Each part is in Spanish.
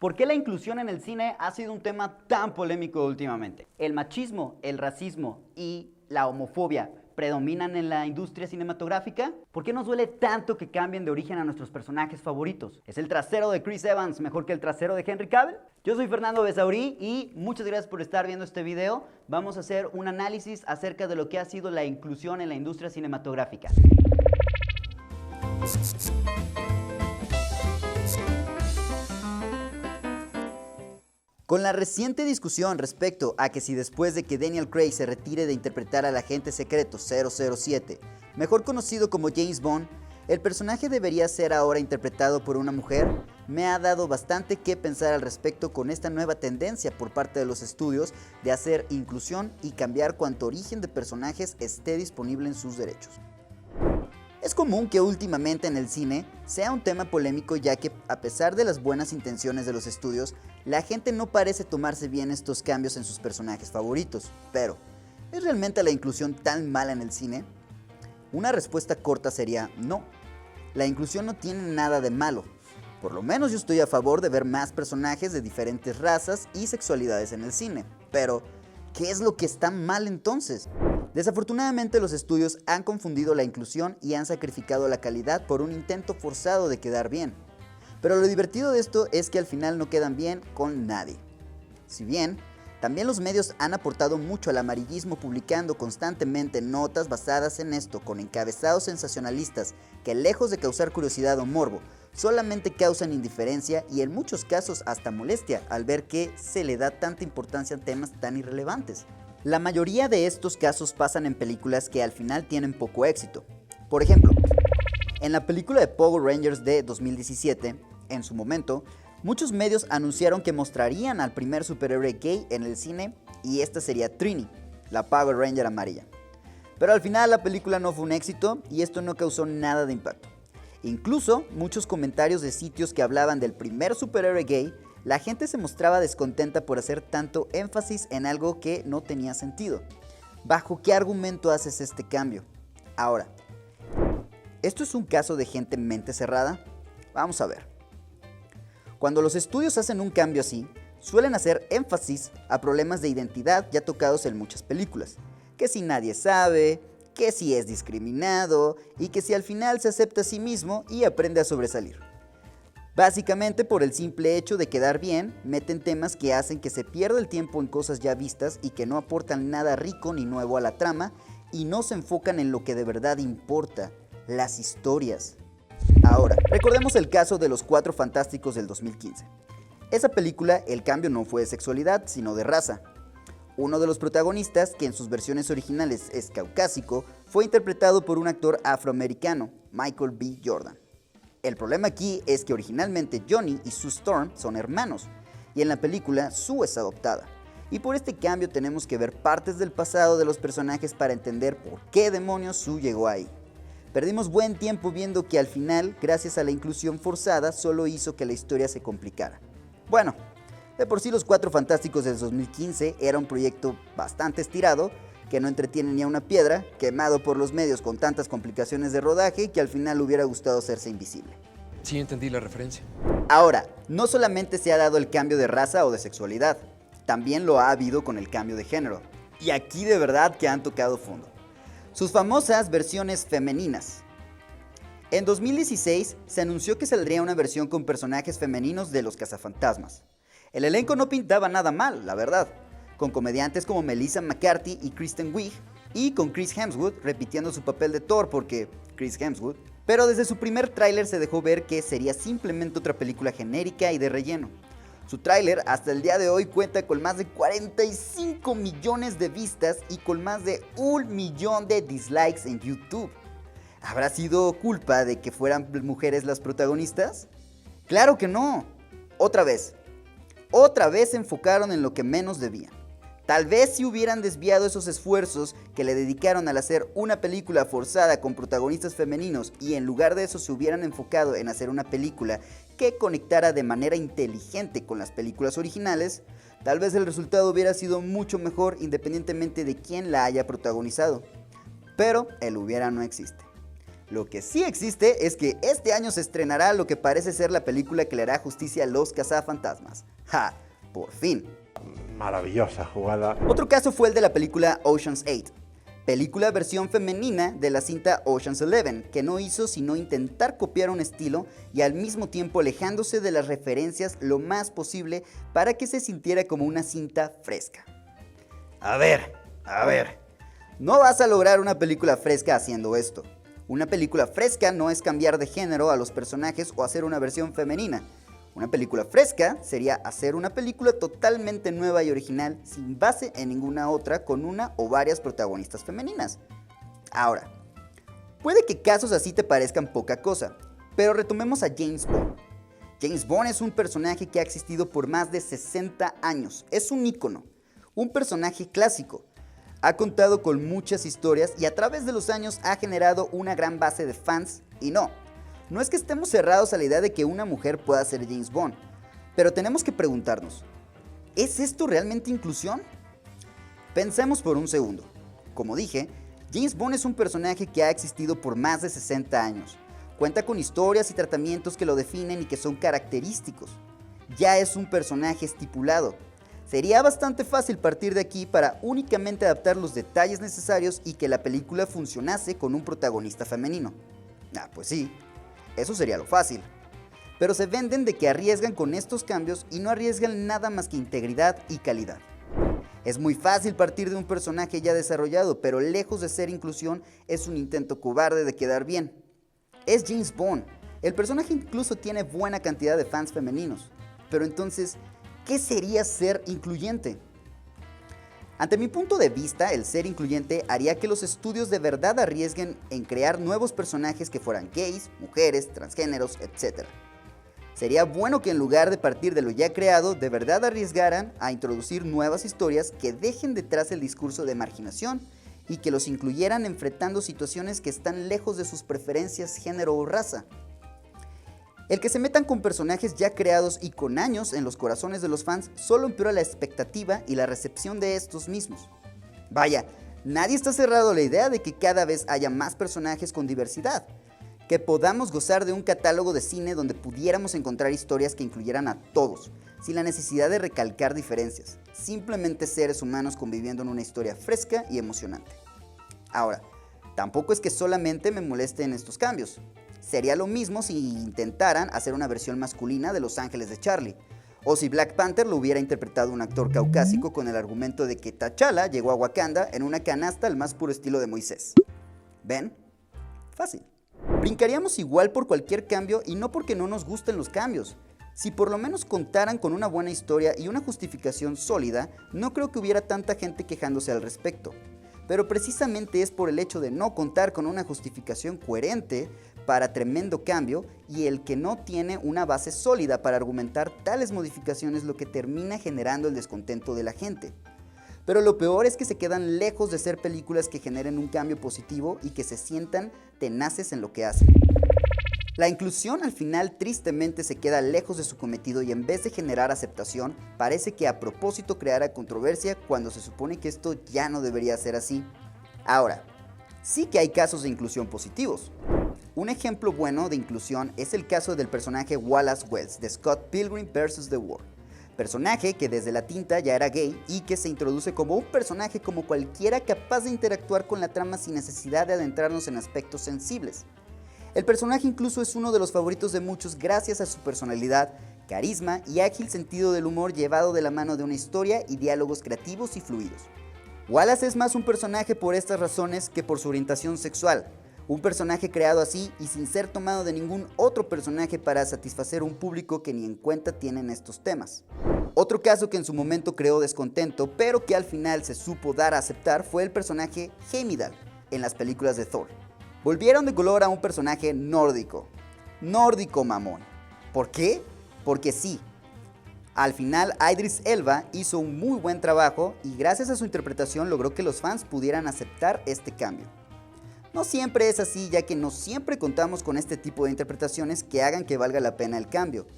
¿Por qué la inclusión en el cine ha sido un tema tan polémico últimamente? ¿El machismo, el racismo y la homofobia predominan en la industria cinematográfica? ¿Por qué nos duele tanto que cambien de origen a nuestros personajes favoritos? ¿Es el trasero de Chris Evans mejor que el trasero de Henry Cavill? Yo soy Fernando Besaurí y muchas gracias por estar viendo este video. Vamos a hacer un análisis acerca de lo que ha sido la inclusión en la industria cinematográfica. Con la reciente discusión respecto a que si después de que Daniel Craig se retire de interpretar al agente secreto 007, mejor conocido como James Bond, el personaje debería ser ahora interpretado por una mujer, me ha dado bastante que pensar al respecto con esta nueva tendencia por parte de los estudios de hacer inclusión y cambiar cuanto origen de personajes esté disponible en sus derechos. Es común que últimamente en el cine sea un tema polémico, ya que a pesar de las buenas intenciones de los estudios, la gente no parece tomarse bien estos cambios en sus personajes favoritos. Pero, ¿es realmente la inclusión tan mala en el cine? Una respuesta corta sería no. La inclusión no tiene nada de malo. Por lo menos yo estoy a favor de ver más personajes de diferentes razas y sexualidades en el cine. Pero, ¿qué es lo que está mal entonces? Desafortunadamente los estudios han confundido la inclusión y han sacrificado la calidad por un intento forzado de quedar bien. Pero lo divertido de esto es que al final no quedan bien con nadie. Si bien, también los medios han aportado mucho al amarillismo publicando constantemente notas basadas en esto con encabezados sensacionalistas que lejos de causar curiosidad o morbo, solamente causan indiferencia y en muchos casos hasta molestia al ver que se le da tanta importancia a temas tan irrelevantes. La mayoría de estos casos pasan en películas que al final tienen poco éxito. Por ejemplo, en la película de Power Rangers de 2017, en su momento, muchos medios anunciaron que mostrarían al primer superhéroe gay en el cine y esta sería Trini, la Power Ranger amarilla. Pero al final la película no fue un éxito y esto no causó nada de impacto. Incluso muchos comentarios de sitios que hablaban del primer superhéroe gay, la gente se mostraba descontenta por hacer tanto énfasis en algo que no tenía sentido. ¿Bajo qué argumento haces este cambio? Ahora, ¿esto es un caso de gente mente cerrada? Vamos a ver. Cuando los estudios hacen un cambio así, suelen hacer énfasis a problemas de identidad ya tocados en muchas películas. Que si nadie sabe, que si es discriminado y que si al final se acepta a sí mismo y aprende a sobresalir. Básicamente por el simple hecho de quedar bien, meten temas que hacen que se pierda el tiempo en cosas ya vistas y que no aportan nada rico ni nuevo a la trama y no se enfocan en lo que de verdad importa, las historias. Ahora, recordemos el caso de Los Cuatro Fantásticos del 2015. Esa película, el cambio no fue de sexualidad, sino de raza. Uno de los protagonistas, que en sus versiones originales es caucásico, fue interpretado por un actor afroamericano, Michael B. Jordan. El problema aquí es que originalmente Johnny y Sue Storm son hermanos, y en la película Sue es adoptada. Y por este cambio tenemos que ver partes del pasado de los personajes para entender por qué demonios Sue llegó ahí. Perdimos buen tiempo viendo que al final, gracias a la inclusión forzada, solo hizo que la historia se complicara. Bueno, de por sí Los Cuatro Fantásticos del 2015 era un proyecto bastante estirado, que no entretiene ni a una piedra, quemado por los medios con tantas complicaciones de rodaje que al final le hubiera gustado hacerse invisible. Sí, entendí la referencia. Ahora, no solamente se ha dado el cambio de raza o de sexualidad, también lo ha habido con el cambio de género. Y aquí de verdad que han tocado fondo. Sus famosas versiones femeninas. En 2016 se anunció que saldría una versión con personajes femeninos de Los Cazafantasmas. El elenco no pintaba nada mal, la verdad, con comediantes como Melissa McCarthy y Kristen Wiig, y con Chris Hemsworth repitiendo su papel de Thor porque Chris Hemsworth, pero desde su primer tráiler se dejó ver que sería simplemente otra película genérica y de relleno. Su tráiler hasta el día de hoy cuenta con más de 45 millones de vistas y con más de 1 millón de dislikes en YouTube. ¿Habrá sido culpa de que fueran mujeres las protagonistas? ¡Claro que no! Otra vez se enfocaron en lo que menos debían. Tal vez si hubieran desviado esos esfuerzos que le dedicaron al hacer una película forzada con protagonistas femeninos y en lugar de eso se hubieran enfocado en hacer una película que conectara de manera inteligente con las películas originales, tal vez el resultado hubiera sido mucho mejor independientemente de quién la haya protagonizado. Pero el hubiera no existe. Lo que sí existe es que este año se estrenará lo que parece ser la película que le hará justicia a los cazafantasmas. ¡Ja! Por fin. Maravillosa jugada. Otro caso fue el de la película Ocean's 8, película versión femenina de la cinta Ocean's 11, que no hizo sino intentar copiar un estilo y al mismo tiempo alejándose de las referencias lo más posible para que se sintiera como una cinta fresca. A ver, no vas a lograr una película fresca haciendo esto. Una película fresca no es cambiar de género a los personajes o hacer una versión femenina. Una película fresca sería hacer una película totalmente nueva y original sin base en ninguna otra con una o varias protagonistas femeninas. Ahora, puede que casos así te parezcan poca cosa, pero retomemos a James Bond. James Bond es un personaje que ha existido por más de 60 años, es un ícono, un personaje clásico. Ha contado con muchas historias y a través de los años ha generado una gran base de fans y no es que estemos cerrados a la idea de que una mujer pueda ser James Bond, pero tenemos que preguntarnos, ¿es esto realmente inclusión? Pensemos por un segundo. Como dije, James Bond es un personaje que ha existido por más de 60 años. Cuenta con historias y tratamientos que lo definen y que son característicos. Ya es un personaje estipulado. Sería bastante fácil partir de aquí para únicamente adaptar los detalles necesarios y que la película funcionase con un protagonista femenino. Pues sí, eso sería lo fácil. Pero se venden de que arriesgan con estos cambios y no arriesgan nada más que integridad y calidad. Es muy fácil partir de un personaje ya desarrollado, pero lejos de ser inclusión, es un intento cobarde de quedar bien. Es James Bond. El personaje incluso tiene buena cantidad de fans femeninos. Pero entonces, ¿qué sería ser incluyente? Ante mi punto de vista, el ser incluyente haría que los estudios de verdad arriesguen en crear nuevos personajes que fueran gays, mujeres, transgéneros, etc. Sería bueno que en lugar de partir de lo ya creado, de verdad arriesgaran a introducir nuevas historias que dejen detrás el discurso de marginación y que los incluyeran enfrentando situaciones que están lejos de sus preferencias, género o raza. El que se metan con personajes ya creados y con años en los corazones de los fans solo empeora la expectativa y la recepción de estos mismos. Vaya, nadie está cerrado a la idea de que cada vez haya más personajes con diversidad, que podamos gozar de un catálogo de cine donde pudiéramos encontrar historias que incluyeran a todos, sin la necesidad de recalcar diferencias, simplemente seres humanos conviviendo en una historia fresca y emocionante. Ahora, tampoco es que solamente me molesten estos cambios. Sería lo mismo si intentaran hacer una versión masculina de Los Ángeles de Charlie, o si Black Panther lo hubiera interpretado un actor caucásico con el argumento de que T'Challa llegó a Wakanda en una canasta al más puro estilo de Moisés. ¿Ven? Fácil. Brincaríamos igual por cualquier cambio y no porque no nos gusten los cambios. Si por lo menos contaran con una buena historia y una justificación sólida, no creo que hubiera tanta gente quejándose al respecto. Pero precisamente es por el hecho de no contar con una justificación coherente para tremendo cambio y el que no tiene una base sólida para argumentar tales modificaciones lo que termina generando el descontento de la gente. Pero lo peor es que se quedan lejos de ser películas que generen un cambio positivo y que se sientan tenaces en lo que hacen. La inclusión al final tristemente se queda lejos de su cometido y en vez de generar aceptación, parece que a propósito creara controversia cuando se supone que esto ya no debería ser así. Ahora, sí que hay casos de inclusión positivos. Un ejemplo bueno de inclusión es el caso del personaje Wallace Wells de Scott Pilgrim vs. The World. Personaje que desde la tinta ya era gay y que se introduce como un personaje como cualquiera capaz de interactuar con la trama sin necesidad de adentrarnos en aspectos sensibles. El personaje incluso es uno de los favoritos de muchos gracias a su personalidad, carisma y ágil sentido del humor llevado de la mano de una historia y diálogos creativos y fluidos. Wallace es más un personaje por estas razones que por su orientación sexual. Un personaje creado así y sin ser tomado de ningún otro personaje para satisfacer un público que ni en cuenta tienen estos temas. Otro caso que en su momento creó descontento, pero que al final se supo dar a aceptar fue el personaje Heimdall en las películas de Thor. Volvieron de color a un personaje nórdico. Nórdico mamón. ¿Por qué? Porque sí. Al final Idris Elba hizo un muy buen trabajo y gracias a su interpretación logró que los fans pudieran aceptar este cambio. No siempre es así, ya que no siempre contamos con este tipo de interpretaciones que hagan que valga la pena el cambio.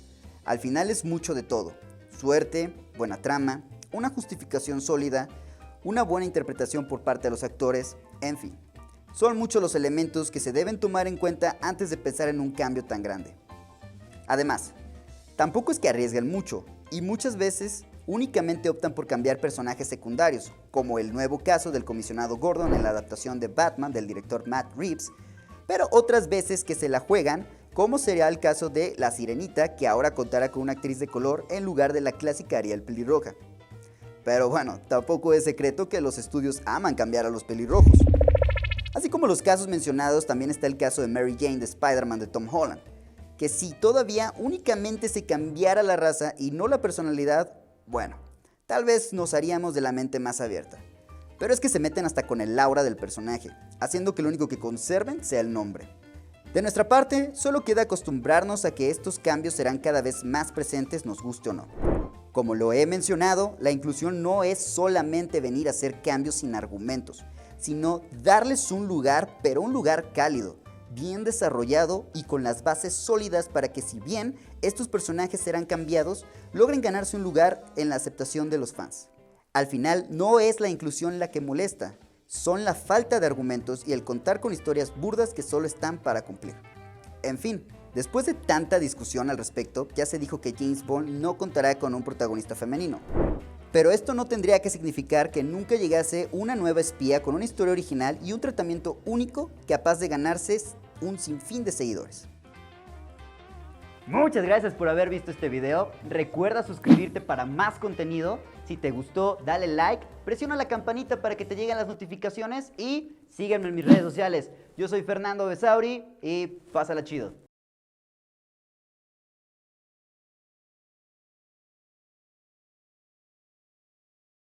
Al final es mucho de todo. Suerte, buena trama, una justificación sólida, una buena interpretación por parte de los actores, en fin. Son muchos los elementos que se deben tomar en cuenta antes de pensar en un cambio tan grande. Además, tampoco es que arriesguen mucho, y muchas veces únicamente optan por cambiar personajes secundarios, como el nuevo caso del comisionado Gordon en la adaptación de Batman del director Matt Reeves, pero otras veces que se la juegan, como sería el caso de La Sirenita, que ahora contará con una actriz de color en lugar de la clásica Ariel pelirroja. Pero bueno, tampoco es secreto que los estudios aman cambiar a los pelirrojos. Así como los casos mencionados, también está el caso de Mary Jane de Spider-Man de Tom Holland, que si todavía únicamente se cambiara la raza y no la personalidad, bueno, tal vez nos haríamos de la mente más abierta. Pero es que se meten hasta con el aura del personaje, haciendo que lo único que conserven sea el nombre. De nuestra parte, solo queda acostumbrarnos a que estos cambios serán cada vez más presentes, nos guste o no. Como lo he mencionado, la inclusión no es solamente venir a hacer cambios sin argumentos, sino darles un lugar, pero un lugar cálido, bien desarrollado y con las bases sólidas para que, si bien estos personajes serán cambiados, logren ganarse un lugar en la aceptación de los fans. Al final, no es la inclusión la que molesta, son la falta de argumentos y el contar con historias burdas que solo están para cumplir. En fin, después de tanta discusión al respecto, ya se dijo que James Bond no contará con un protagonista femenino. Pero esto no tendría que significar que nunca llegase una nueva espía con una historia original y un tratamiento único capaz de ganarse un sinfín de seguidores. Muchas gracias por haber visto este video. Recuerda suscribirte para más contenido. Si te gustó, dale like, presiona la campanita para que te lleguen las notificaciones y sígueme en mis redes sociales. Yo soy Fernando Besauri y pásala chido.